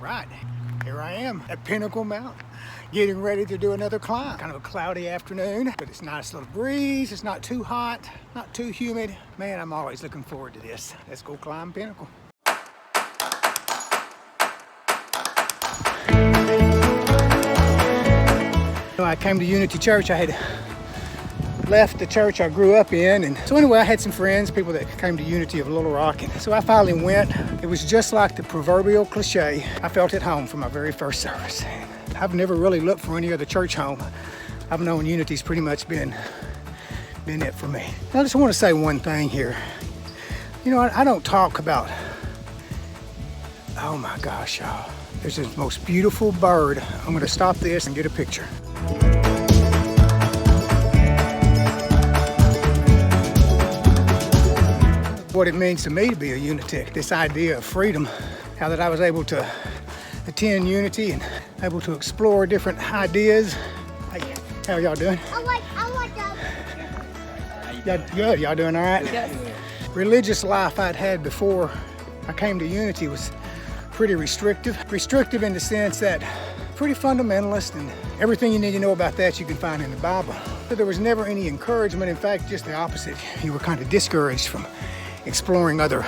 Right, here I am at Pinnacle Mountain, getting ready to do another climb. Kind of a cloudy afternoon, but it's a nice little breeze. It's not too hot, not too humid. Man, I'm always looking forward to this. Let's go climb Pinnacle. I came to Unity Church. I had left the church I grew up in, and so anyway, I had some friends, people that came to Unity of Little Rock, and so I finally went. It was just like the proverbial cliche. I felt at home for my very first service. I've never really looked for any other church home. I've known Unity's pretty much been it for me. I just want to say one thing here. You know, I don't talk about, oh my gosh, y'all. There's this most beautiful bird. I'm going to stop this and get a picture. What it means to me to be a Unitic, this idea of freedom, how that I was able to attend Unity and able to explore different ideas. Hey, how y'all doing? I like that. Good, y'all doing all right? Yes. Religious life I'd had before I came to Unity was pretty restrictive. Restrictive in the sense that pretty fundamentalist, and everything you need to know about that you can find in the Bible. But there was never any encouragement. In fact, just the opposite. You were kind of discouraged from exploring other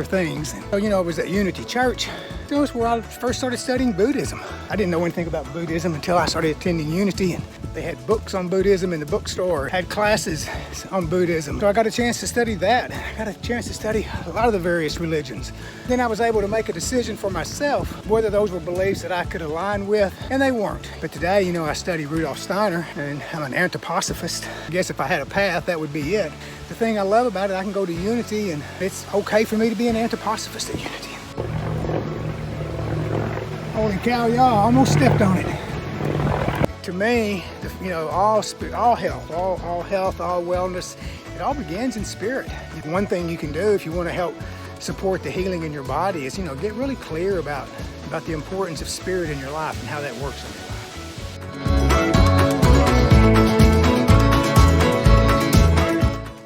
things. And so, you know, it was at Unity Church. It was where I first started studying Buddhism. I didn't know anything about Buddhism until I started attending Unity, and they had books on Buddhism in the bookstore, had classes on Buddhism. So I got a chance to study that. I got a chance to study a lot of the various religions. Then I was able to make a decision for myself whether those were beliefs that I could align with, and they weren't. But today, you know, I study Rudolf Steiner, and I'm an anthroposophist. I guess if I had a path, that would be it. The thing I love about it, I can go to Unity, and it's okay for me to be an anthroposophist at Unity. Holy cow, y'all, almost stepped on it. To me, you know, all health, all wellness, it all begins in spirit. One thing you can do if you want to help support the healing in your body is, you know, get really clear about the importance of spirit in your life and how that works in your life.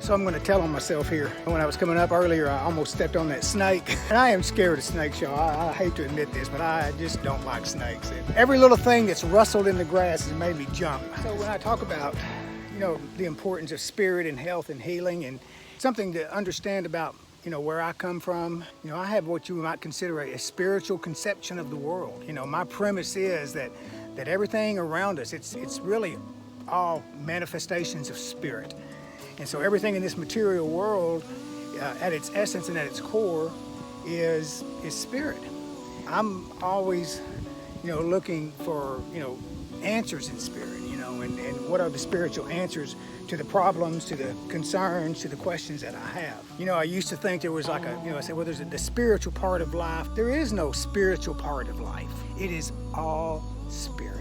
So I'm going to tell on myself here. When I was coming up earlier, I almost stepped on that snake. And I am scared of snakes, y'all. I hate to admit this, but I just don't like snakes. And every little thing that's rustled in the grass has made me jump. So when I talk about, you know, the importance of spirit and health and healing, and something to understand about, you know, where I come from, you know, I have what you might consider a spiritual conception of the world. You know, my premise is that everything around us, it's really all manifestations of spirit. And so everything in this material world, at its essence and at its core, is spirit. I'm always, you know, looking for, you know, answers in spirit, you know, and what are the spiritual answers to the problems, to the concerns, to the questions that I have. You know, I used to think there was like I said, well, there's the spiritual part of life. There is no spiritual part of life. It is all spirit.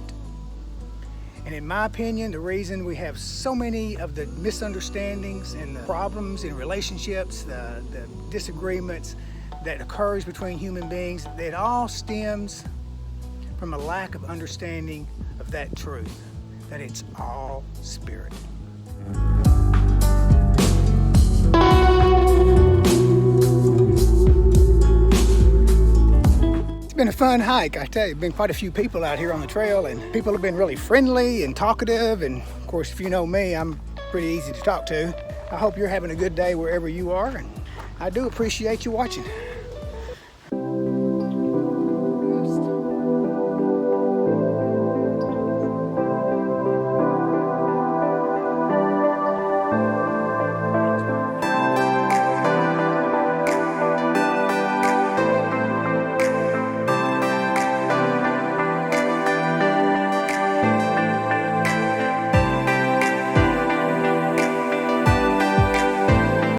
And in my opinion, the reason we have so many of the misunderstandings and the problems in relationships, the disagreements that occurs between human beings, it all stems from a lack of understanding of that truth, that it's all spirit. It's been a fun hike, I tell you. Been quite a few people out here on the trail, and people have been really friendly and talkative, and of course, if you know me, I'm pretty easy to talk to. I hope you're having a good day wherever you are, and I do appreciate you watching.